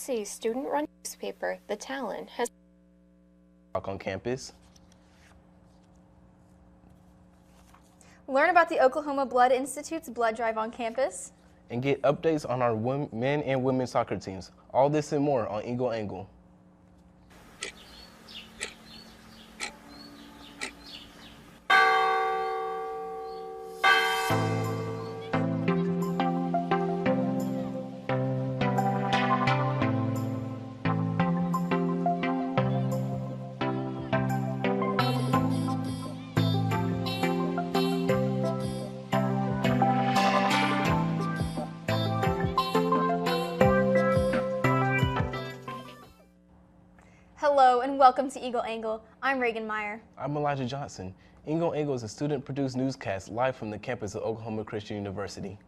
OC's student-run newspaper, The Talon, has on campus. Learn about the Oklahoma Blood Institute's blood drive on campus. And get updates on our men and women's soccer teams. All this and more on Eagle Angle. Hello and welcome to Eagle Angle. I'm Reagan Meyer. I'm Elijah Johnson. Eagle Angle is a student-produced newscast live from the campus of Oklahoma Christian University.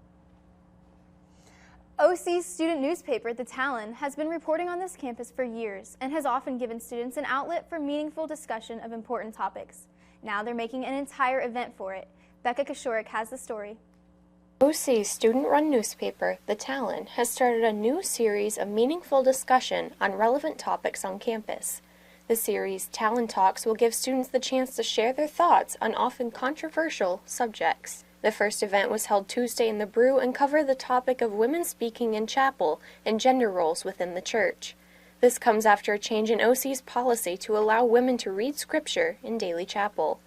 OC's student newspaper, The Talon, has been reporting on this campus for years and has often given students an outlet for meaningful discussion of important topics. Now they're making an entire event for it. Becca Koshorik has the story. OC's student-run newspaper, The Talon, has started a new series of meaningful discussion on relevant topics on campus. The series, Talon Talks, will give students the chance to share their thoughts on often controversial subjects. The first event was held Tuesday in the Brew and covered the topic of women speaking in chapel and gender roles within the church. This comes after a change in OC's policy to allow women to read scripture in daily chapel.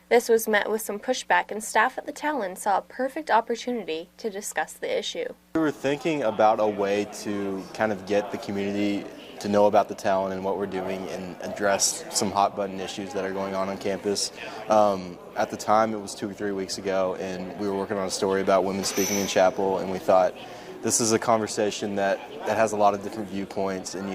This was met with some pushback, and staff at the Talon saw a perfect opportunity to discuss the issue. We were thinking about a way to kind of get the community to know about the Talon and what we're doing and address some hot button issues that are going on campus. At the time, it was 2 or 3 weeks ago, and we were working on a story about women speaking in chapel, and we thought this is a conversation that has a lot of different viewpoints, and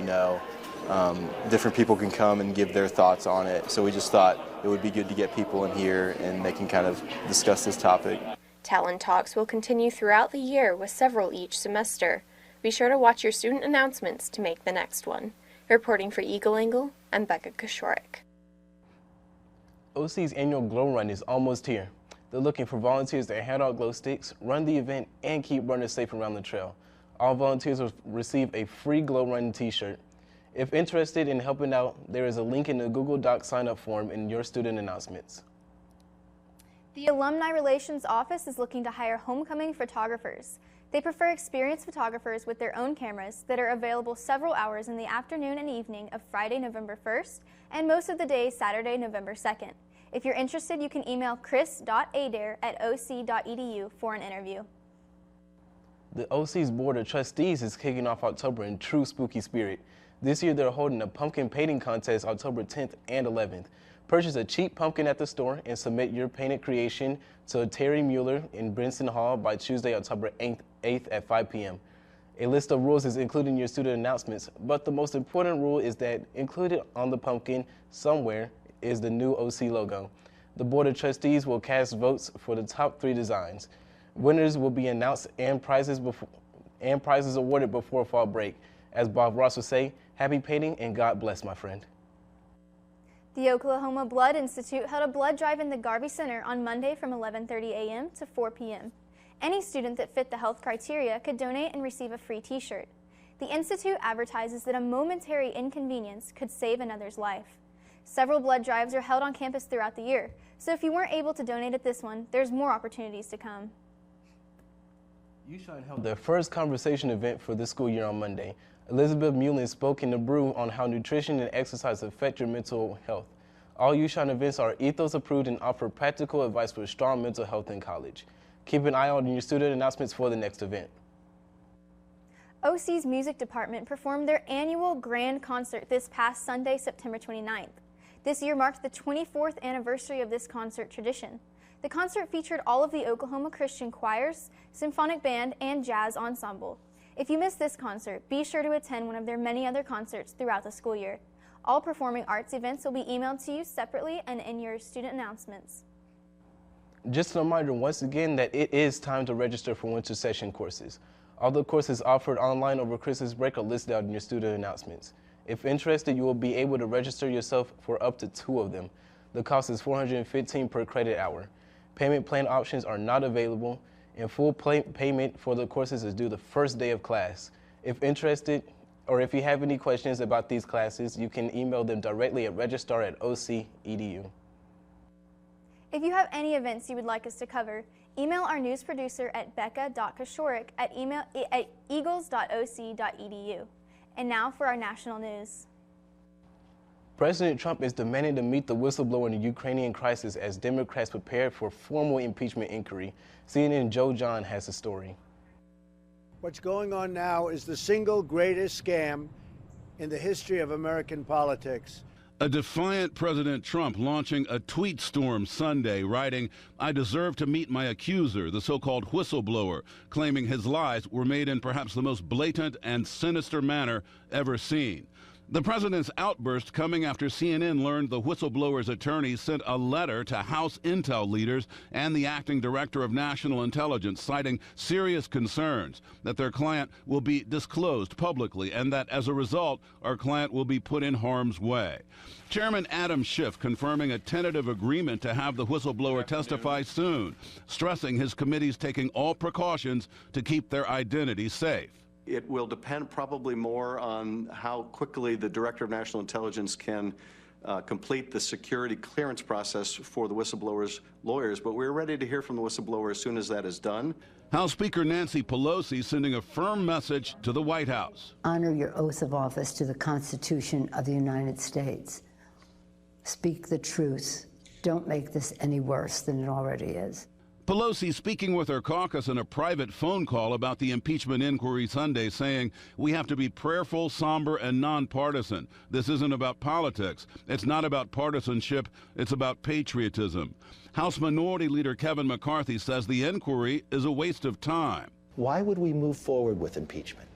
different people can come and give their thoughts on it. So we just thought it would be good to get people in here and they can kind of discuss this topic. Talon Talks will continue throughout the year with several each semester. Be sure to watch your student announcements to make the next one. Reporting for Eagle Angle, I'm Becca Koshorik. OC's annual Glow Run is almost here. They're looking for volunteers to hand out glow sticks, run the event, and keep runners safe around the trail. All volunteers will receive a free Glow Run t-shirt. If interested in helping out, there is a link in the Google Docs sign-up form in your student announcements. The Alumni Relations Office is looking to hire homecoming photographers. They prefer experienced photographers with their own cameras that are available several hours in the afternoon and evening of Friday, November 1st, and most of the day Saturday, November 2nd. If you're interested, you can email chris.adair@oc.edu for an interview. The OC's Board of Trustees is kicking off October in true spooky spirit. This year, they're holding a pumpkin painting contest October 10th and 11th. Purchase a cheap pumpkin at the store and submit your painted creation to Terry Mueller in Brinson Hall by Tuesday, October 8th at 5 p.m. A list of rules is included in your student announcements, but the most important rule is that included on the pumpkin somewhere is the new OC logo. The Board of Trustees will cast votes for the top 3 designs. Winners will be announced and prizes awarded before fall break. As Bob Ross would say, happy painting and God bless, my friend. The Oklahoma Blood Institute held a blood drive in the Garvey Center on Monday from 11:30 a.m. to 4 p.m. Any student that fit the health criteria could donate and receive a free t-shirt. The Institute advertises that a momentary inconvenience could save another's life. Several blood drives are held on campus throughout the year, so if you weren't able to donate at this one, there's more opportunities to come. UShine held their first conversation event for this school year on Monday. Elizabeth Mullen spoke in the Brew on how nutrition and exercise affect your mental health. All UShine events are ethos approved and offer practical advice for strong mental health in college. Keep an eye out on your student announcements for the next event. OC's music department performed their annual grand concert this past Sunday, September 29th. This year marked the 24th anniversary of this concert tradition. The concert featured all of the Oklahoma Christian choirs, symphonic band, and jazz ensemble. If you missed this concert, be sure to attend one of their many other concerts throughout the school year. All performing arts events will be emailed to you separately and in your student announcements. Just a reminder once again that it is time to register for winter session courses. All the courses offered online over Christmas break are listed out in your student announcements. If interested, you will be able to register yourself for up to 2 of them. The cost is $415 per credit hour. Payment plan options are not available, and full payment for the courses is due the first day of class. If interested, Or if you have any questions about these classes, you can email them directly at registrar@oc.edu. If you have any events you would like us to cover, email our news producer at becca.koshorik at eagles.oc.edu. And now for our national news. President Trump is demanding to meet the whistleblower in the Ukrainian crisis as Democrats prepare for formal impeachment inquiry. CNN Joe John has the story. What's going on now is the single greatest scam in the history of American politics. A defiant President Trump launching a tweet storm Sunday, writing, "I deserve to meet my accuser," the so-called whistleblower, claiming his lies were made in perhaps the most blatant and sinister manner ever seen. The president's outburst coming after CNN learned the whistleblower's attorney sent a letter to House intel leaders and the acting director of national intelligence, citing serious concerns that their client will be disclosed publicly and that as a result, our client will be put in harm's way. Chairman Adam Schiff confirming a tentative agreement to have the whistleblower testify soon, stressing his committee's taking all precautions to keep their identity safe. It will depend probably more on how quickly the Director of National Intelligence can complete the security clearance process for the whistleblower's lawyers, but we're ready to hear from the whistleblower as soon as that is done. House Speaker Nancy Pelosi sending a firm message to the White House. Honor your oath of office to the Constitution of the United States. Speak the truth. Don't make this any worse than it already is. Pelosi speaking with her caucus in a private phone call about the impeachment inquiry Sunday, saying, "We have to be prayerful, somber, and nonpartisan. This isn't about politics. It's not about partisanship. It's about patriotism." House Minority Leader Kevin McCarthy says the inquiry is a waste of time. Why would we move forward with impeachment?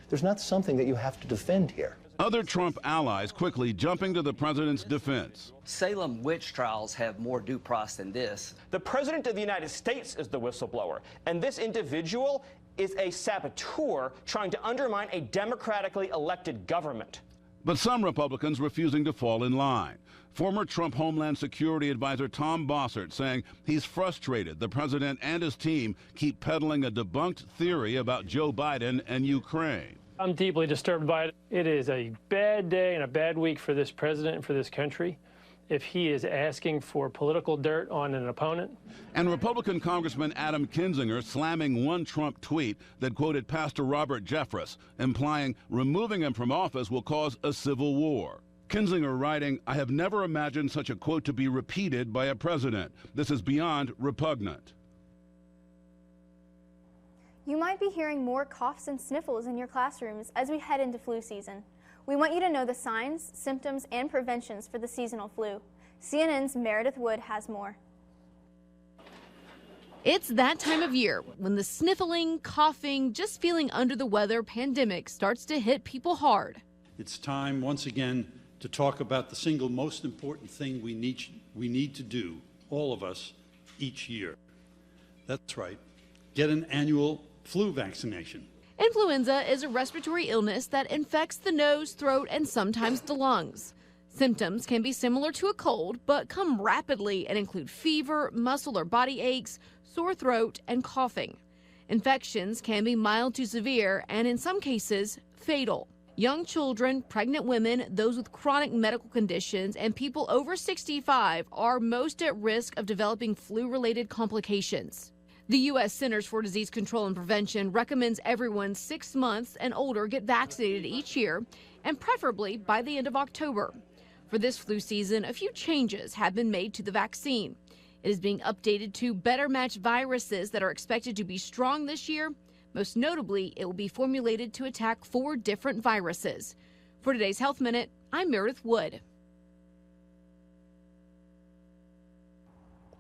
There's not something that you have to defend here. Other Trump allies quickly jumping to the president's defense. Salem witch trials have more due process than this. The President of the United States is the whistleblower, and this individual is a saboteur trying to undermine a democratically elected government. But some Republicans refusing to fall in line. Former Trump Homeland Security Advisor Tom Bossert saying he's frustrated the president and his team keep peddling a debunked theory about Joe Biden and Ukraine. I'm deeply disturbed by it. It is a bad day and a bad week for this president and for this country if he is asking for political dirt on an opponent. And Republican Congressman Adam Kinzinger slamming one Trump tweet that quoted Pastor Robert Jeffress, implying removing him from office will cause a civil war. Kinzinger writing, "I have never imagined such a quote to be repeated by a president. This is beyond repugnant." You might be hearing more coughs and sniffles in your classrooms as we head into flu season. We want you to know the signs, symptoms, and preventions for the seasonal flu. CNN's Meredith Wood has more. It's that time of year when the sniffling, coughing, just feeling under the weather pandemic starts to hit people hard. It's time once again to talk about the single most important thing we need to do, all of us, each year. That's right, get an annual flu vaccination. Influenza is a respiratory illness that infects the nose, throat, and sometimes the lungs. Symptoms can be similar to a cold, but come rapidly and include fever, muscle or body aches, sore throat, and coughing. Infections can be mild to severe and in some cases fatal. Young children, pregnant women, those with chronic medical conditions, and people over 65 are most at risk of developing flu-related complications. The U.S. Centers for Disease Control and Prevention recommends everyone 6 months and older get vaccinated each year, and preferably by the end of October. For this flu season, a few changes have been made to the vaccine. It is being updated to better match viruses that are expected to be strong this year. Most notably, it will be formulated to attack 4 different viruses. For today's Health Minute, I'm Meredith Wood.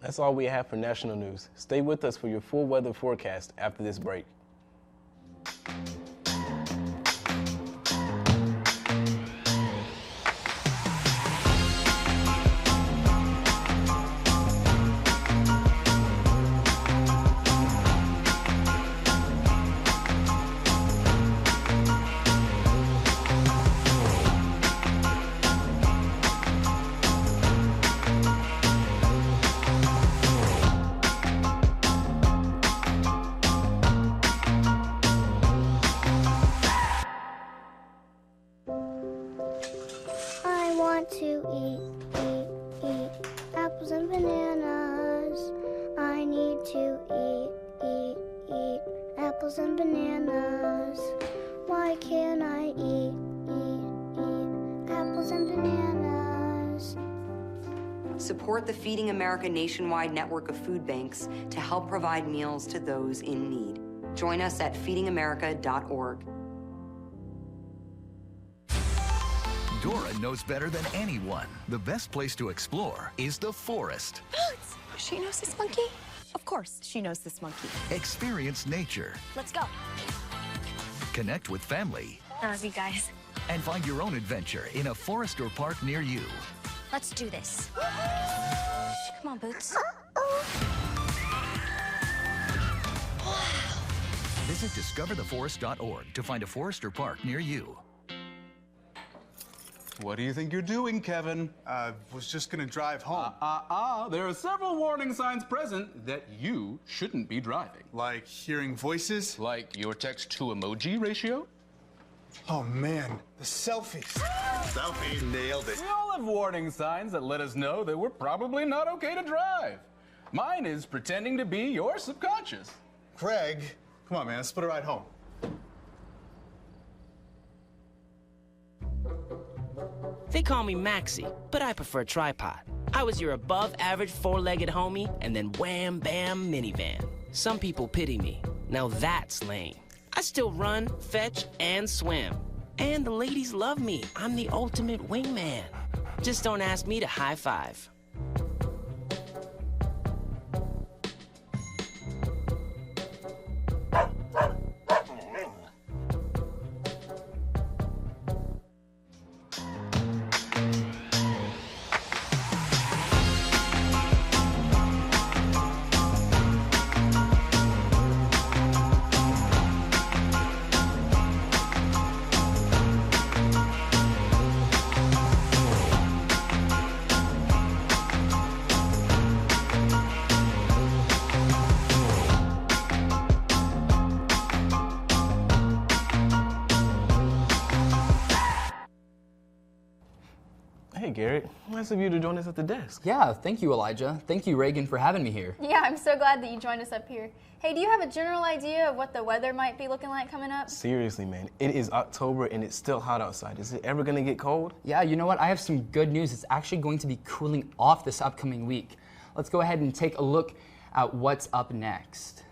That's all we have for national news. Stay with us for your full weather forecast after this break. to eat apples and bananas. I need to eat apples and bananas. Why can't I eat apples and bananas? Support the Feeding America nationwide network of food banks to help provide meals to those in need. Join us at feedingamerica.org. Dora knows better than anyone. The best place to explore is the forest. She knows this monkey? Of course, she knows this monkey. Experience nature. Let's go. Connect with family. I love you guys. And find your own adventure in a forest or park near you. Let's do this. Come on, Boots. Visit discovertheforest.org to find a forest or park near you. What do you think you're doing, Kevin? Was just gonna drive home. There are several warning signs present that you shouldn't be driving. Like hearing voices? Like your text-to-emoji ratio? Oh man, the selfies. Selfie, nailed it. We all have warning signs that let us know that we're probably not okay to drive. Mine is pretending to be your subconscious. Craig, come on man, let's put a ride home. They call me Maxie, but I prefer tripod. I was your above-average four-legged homie, and then wham, bam, minivan. Some people pity me. Now that's lame. I still run, fetch, and swim. And the ladies love me. I'm the ultimate wingman. Just don't ask me to high five. Hey, Garrett. Nice of you to join us at the desk. Yeah, thank you, Elijah. Thank you, Reagan, for having me here. Yeah, I'm so glad that you joined us up here. Hey, do you have a general idea of what the weather might be looking like coming up? Seriously, man. It is October and it's still hot outside. Is it ever going to get cold? Yeah, you know what? I have some good news. It's actually going to be cooling off this upcoming week. Let's go ahead and take a look at what's up next.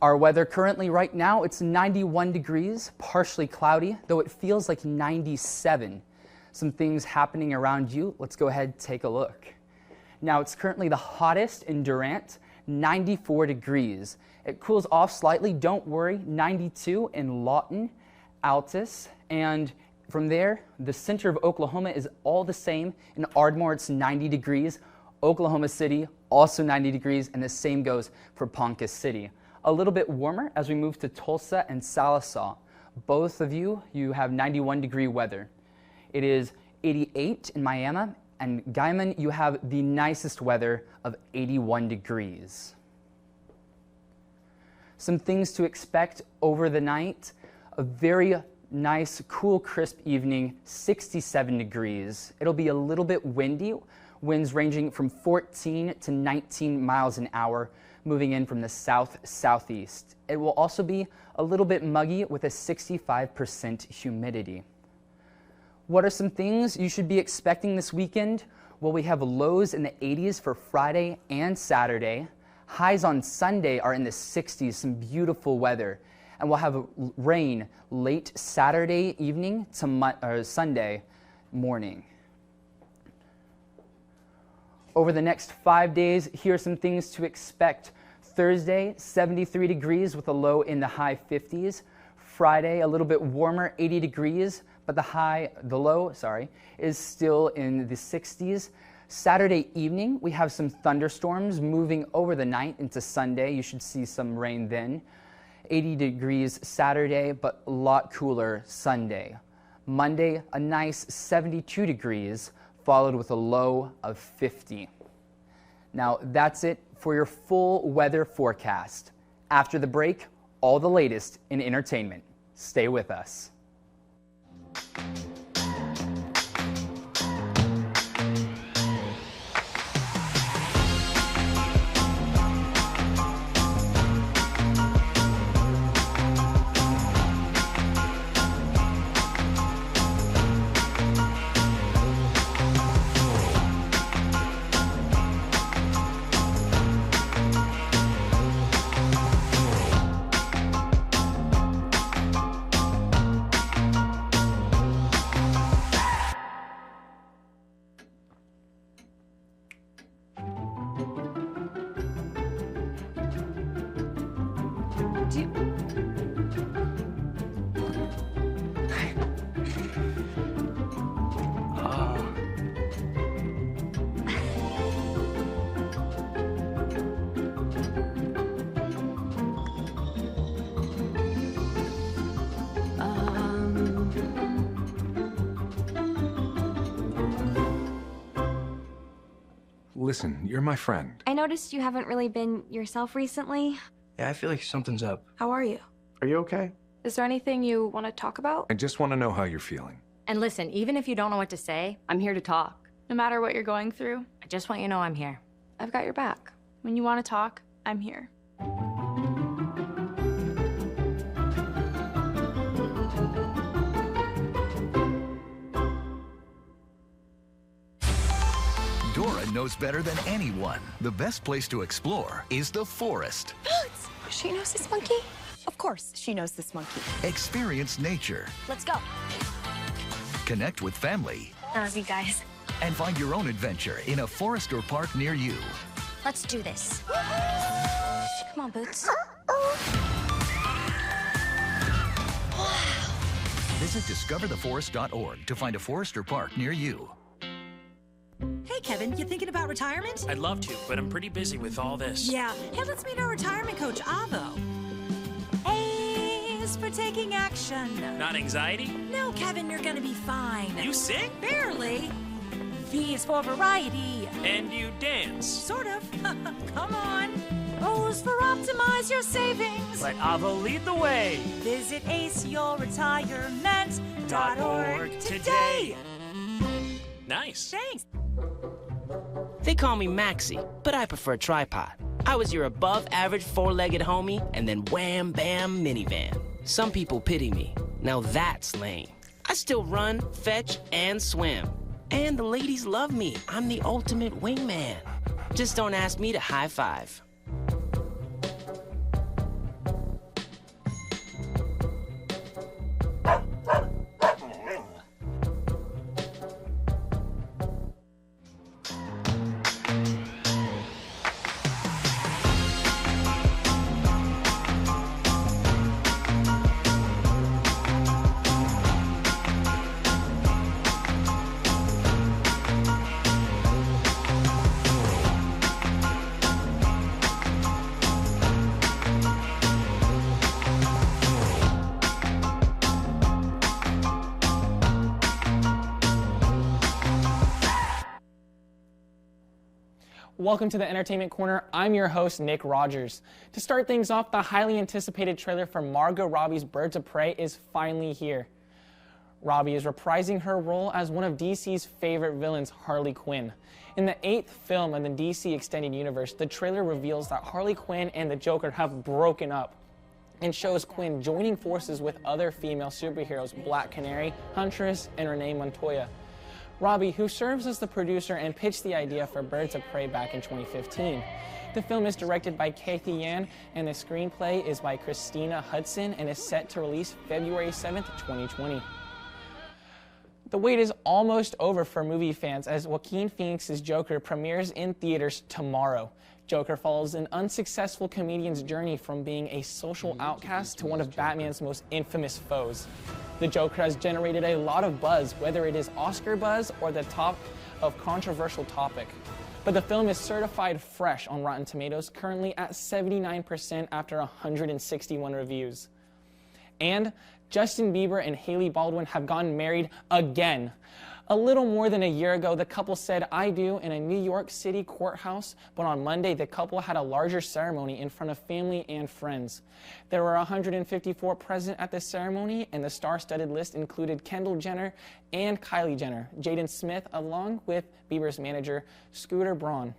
Our weather currently right now, it's 91 degrees, partially cloudy, though it feels like 97. Some things happening around you. Let's go ahead and take a look. Now, it's currently the hottest in Durant, 94 degrees. It cools off slightly, don't worry, 92 in Lawton, Altus, and from there, the center of Oklahoma is all the same. In Ardmore, it's 90 degrees. Oklahoma City, also 90 degrees, and the same goes for Ponca City. A little bit warmer as we move to Tulsa and Sallisaw. Both of you have 91-degree weather. It is 88 in Miami, and Guyman, you have the nicest weather of 81 degrees. Some things to expect over the night. A very nice, cool, crisp evening, 67 degrees. It'll be a little bit windy, winds ranging from 14 to 19 miles an hour, moving in from the south-southeast. It will also be a little bit muggy with a 65% humidity. What are some things you should be expecting this weekend? Well, we have lows in the 80s for Friday and Saturday. Highs on Sunday are in the 60s, some beautiful weather. And we'll have rain late Saturday evening to Sunday morning. Over the next 5 days, here are some things to expect. Thursday, 73 degrees with a low in the high 50s. Friday, a little bit warmer, 80 degrees, but the low is still in the 60s. Saturday evening, we have some thunderstorms moving over the night into Sunday. You should see some rain then. 80 degrees Saturday, but a lot cooler Sunday. Monday, a nice 72 degrees, followed with a low of 50. Now, that's it for your full weather forecast. After the break, all the latest in entertainment. Stay with us. Listen, you're my friend. I noticed you haven't really been yourself recently. Yeah, I feel like something's up. How are you? Are you okay? Is there anything you want to talk about? I just want to know how you're feeling. And listen, even if you don't know what to say, I'm here to talk. No matter what you're going through, I just want you to know I'm here. I've got your back. When you want to talk, I'm here. Dora knows better than anyone. The best place to explore is the forest. Boots! She knows this monkey? Of course, she knows this monkey. Experience nature. Let's go. Connect with family. I love you guys. And find your own adventure in a forest or park near you. Let's do this. Come on, Boots. Visit discovertheforest.org to find a forest or park near you. Hey, Kevin, you thinking about retirement? I'd love to, but I'm pretty busy with all this. Yeah. Hey, let's meet our retirement coach, Avo. A is for taking action. Not anxiety? No, Kevin, you're gonna be fine. You sing? Barely. V is for variety. And you dance? Sort of. Come on. O is for optimize your savings. Let Avo lead the way. Visit aceyourretirement.org today. Nice. Thanks. They call me Maxie, but I prefer tripod. I was your above-average four-legged homie, and then wham, bam, minivan. Some people pity me. Now that's lame. I still run, fetch, and swim. And the ladies love me. I'm the ultimate wingman. Just don't ask me to high five. Welcome to the Entertainment Corner. I'm your host, Nick Rogers. To start things off, the highly anticipated trailer for Margot Robbie's Birds of Prey is finally here. Robbie is reprising her role as one of DC's favorite villains, Harley Quinn. In the 8th film of the DC Extended Universe, the trailer reveals that Harley Quinn and the Joker have broken up and shows Quinn joining forces with other female superheroes, Black Canary, Huntress, and Renee Montoya. Robbie, who serves as the producer and pitched the idea for Birds of Prey back in 2015. The film is directed by Kathy Yan, and the screenplay is by Christina Hudson and is set to release February 7th, 2020. The wait is almost over for movie fans as Joaquin Phoenix's Joker premieres in theaters tomorrow. Joker follows an unsuccessful comedian's journey from being a social outcast to one of Batman's most infamous foes. The Joker has generated a lot of buzz, whether it is Oscar buzz or the top of controversial topic. But the film is certified fresh on Rotten Tomatoes, currently at 79% after 161 reviews. And Justin Bieber and Hailey Baldwin have gotten married again. A little more than a year ago, the couple said "I do" in a New York City courthouse, but on Monday, the couple had a larger ceremony in front of family and friends. There were 154 present at the ceremony, and the star-studded list included Kendall Jenner and Kylie Jenner, Jaden Smith, along with Bieber's manager, Scooter Braun.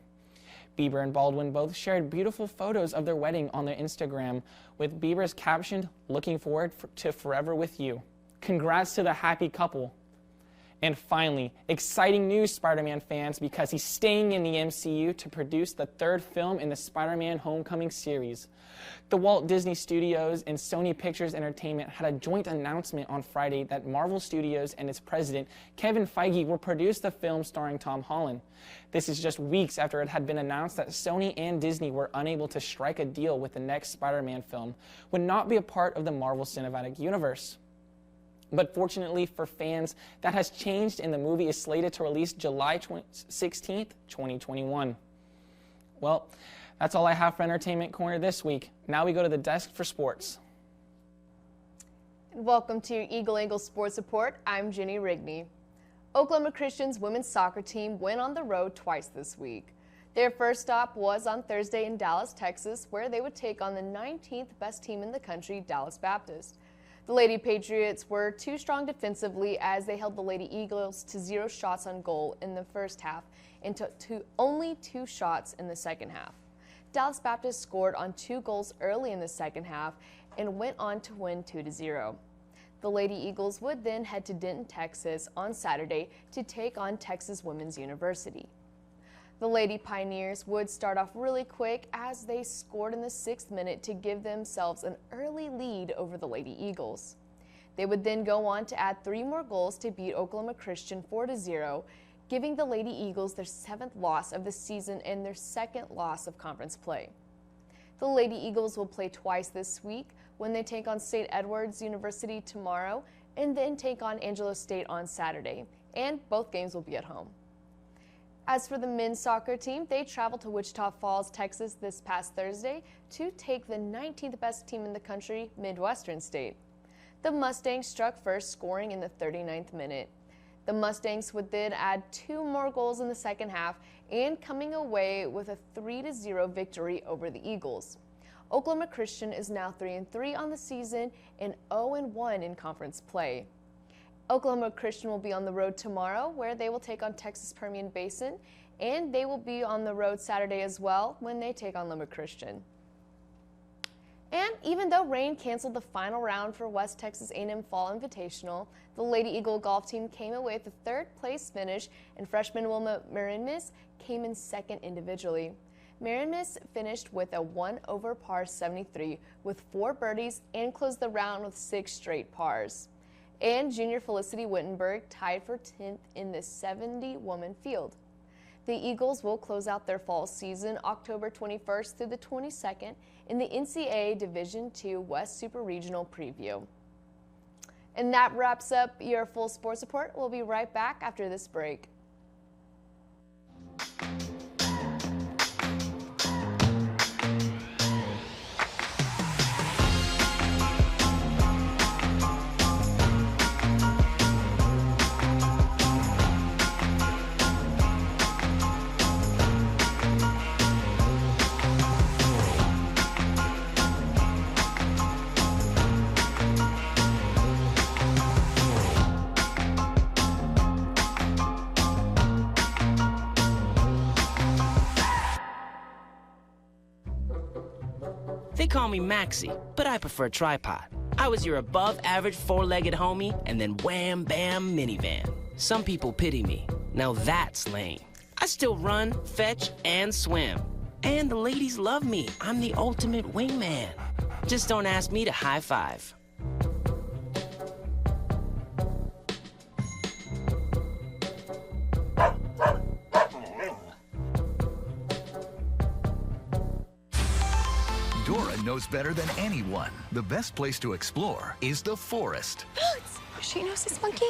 Bieber and Baldwin both shared beautiful photos of their wedding on their Instagram, with Bieber's captioned, "Looking forward to forever with you." Congrats to the happy couple. And finally, exciting news, Spider-Man fans, because he's staying in the MCU to produce the third film in the Spider-Man Homecoming series. The Walt Disney Studios and Sony Pictures Entertainment had a joint announcement on Friday that Marvel Studios and its president, Kevin Feige, will produce the film starring Tom Holland. This is just weeks after it had been announced that Sony and Disney were unable to strike a deal with the next Spider-Man film, would not be a part of the Marvel Cinematic Universe. But fortunately for fans, that has changed, and the movie is slated to release July 16th, 2021. Well, that's all I have for Entertainment Corner this week. Now we go to the desk for sports. Welcome to your Eagle Angle Sports Report. I'm Jenny Rigney. Oklahoma Christian's women's soccer team went on the road twice this week. Their first stop was on Thursday in Dallas, Texas, where they would take on the 19th best team in the country, Dallas Baptist. The Lady Patriots were too strong defensively as they held the Lady Eagles to 0 shots on goal in the first half and to only 2 shots in the second half. Dallas Baptist scored on 2 goals early in the second half and went on to win 2-0. The Lady Eagles would then head to Denton, Texas on Saturday to take on Texas Women's University. The Lady Pioneers would start off really quick as they scored in the 6th minute to give themselves an early lead over the Lady Eagles. They would then go on to add 3 more goals to beat Oklahoma Christian 4-0, giving the Lady Eagles their 7th loss of the season and their 2nd loss of conference play. The Lady Eagles will play twice this week when they take on St. Edward's University tomorrow and then take on Angelo State on Saturday, and both games will be at home. As for the men's soccer team, they traveled to Wichita Falls, Texas this past Thursday to take the 19th best team in the country, Midwestern State. The Mustangs struck first, scoring in the 39th minute. The Mustangs would then add 2 more goals in the second half and coming away with a 3-0 victory over the Eagles. Oklahoma Christian is now 3-3 on the season and 0-1 in conference play. Oklahoma Christian will be on the road tomorrow, where they will take on Texas Permian Basin, and they will be on the road Saturday as well when they take on Lubbock Christian. And even though rain canceled the final round for West Texas A&M Fall Invitational, the Lady Eagle golf team came away with a 3rd place finish, and freshman Wilma Marinis came in 2nd individually. Marinis finished with a 1 par 73 with 4 birdies and closed the round with 6 straight pars. And junior Felicity Wittenberg tied for 10th in the 70-woman field. The Eagles will close out their fall season October 21st through the 22nd in the NCAA Division II West Super Regional Preview. And that wraps up your full sports report. We'll be right back after this break. They call me Maxie, but I prefer tripod. I was your above-average 4-legged homie and then wham bam minivan. Some people pity me. Now that's lame. I still run, fetch, and swim. And the ladies love me. I'm the ultimate wingman. Just don't ask me to high five. Dora knows better than anyone. The best place to explore is the forest. Boots! She knows this monkey?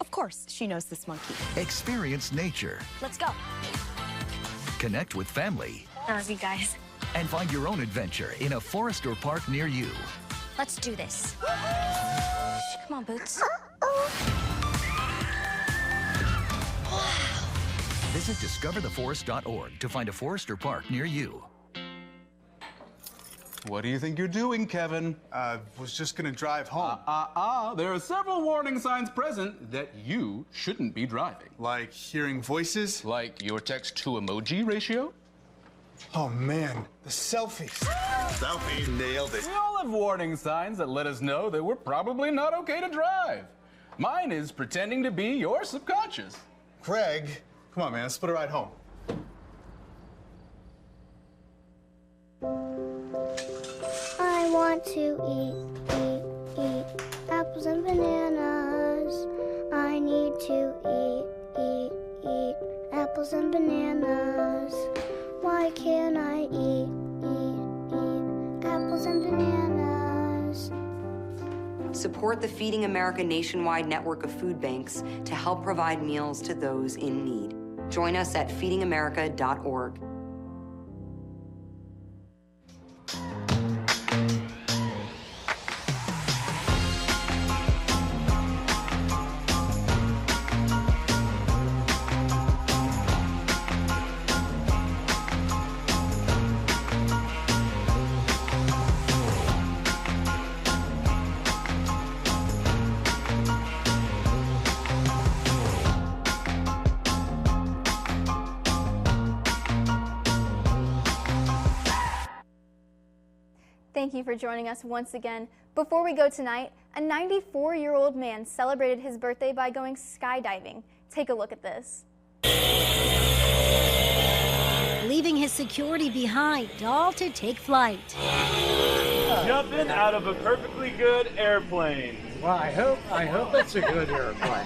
Of course, she knows this monkey. Experience nature. Let's go. Connect with family. I love you guys. And find your own adventure in a forest or park near you. Let's do this. Come on, Boots. Visit discovertheforest.org to find a forest or park near you. What do you think you're doing, Kevin? Was just gonna drive home. There are several warning signs present that you shouldn't be driving. Like hearing voices? Like your text-to-emoji ratio? Oh man, the selfies. Selfie nailed it. We all have warning signs that let us know that we're probably not okay to drive. Mine is pretending to be your subconscious. Craig, come on, man. Let's split a ride home. I want to eat apples and bananas. I need to eat apples and bananas. Why can't I eat apples and bananas? Support the Feeding America nationwide network of food banks to help provide meals to those in need. Join us at feedingamerica.org. Thank you for joining us once again. Before we go tonight, a 94-year-old man celebrated his birthday by going skydiving. Take a look at this. Leaving his security behind, all to take flight. Jumping out of a perfectly good airplane. Well, I hope it's a good airplane.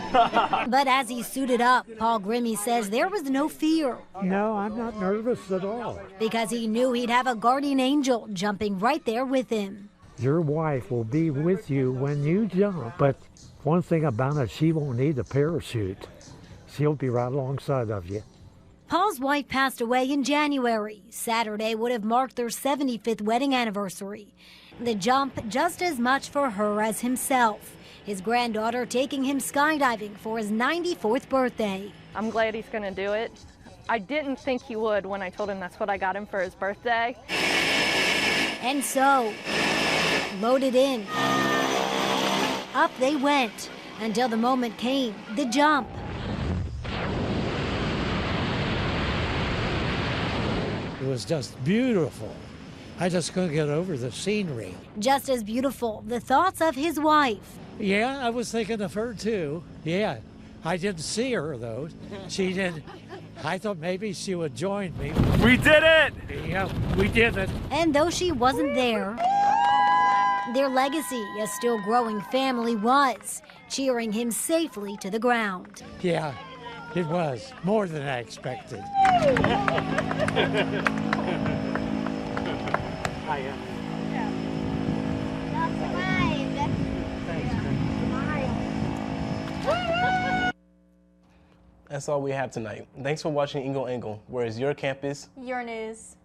But as he suited up, Paul Grimmy says there was no fear. No, I'm not nervous at all. Because he knew he'd have a guardian angel jumping right there with him. Your wife will be with you when you jump, but one thing about it, she won't need a parachute. She'll be right alongside of you. Paul's wife passed away in January. Saturday would have marked their 75th wedding anniversary. The jump just as much for her as himself. His granddaughter taking him skydiving for his 94th birthday. I'm glad he's going to do it. I didn't think he would when I told him that's what I got him for his birthday. And so, loaded in. Up they went until the moment came, the jump. It was just beautiful. I just couldn't get over the scenery. Just as beautiful, the thoughts of his wife. Yeah, I was thinking of her too. Yeah, I didn't see her though. She did. I thought maybe she would join me. We did it! Yeah, we did it. And though she wasn't there, their legacy, a still growing family, was cheering him safely to the ground. Yeah, it was more than I expected. That's all we have tonight. Thanks for watching Eagle Angle, where is your campus, Your news.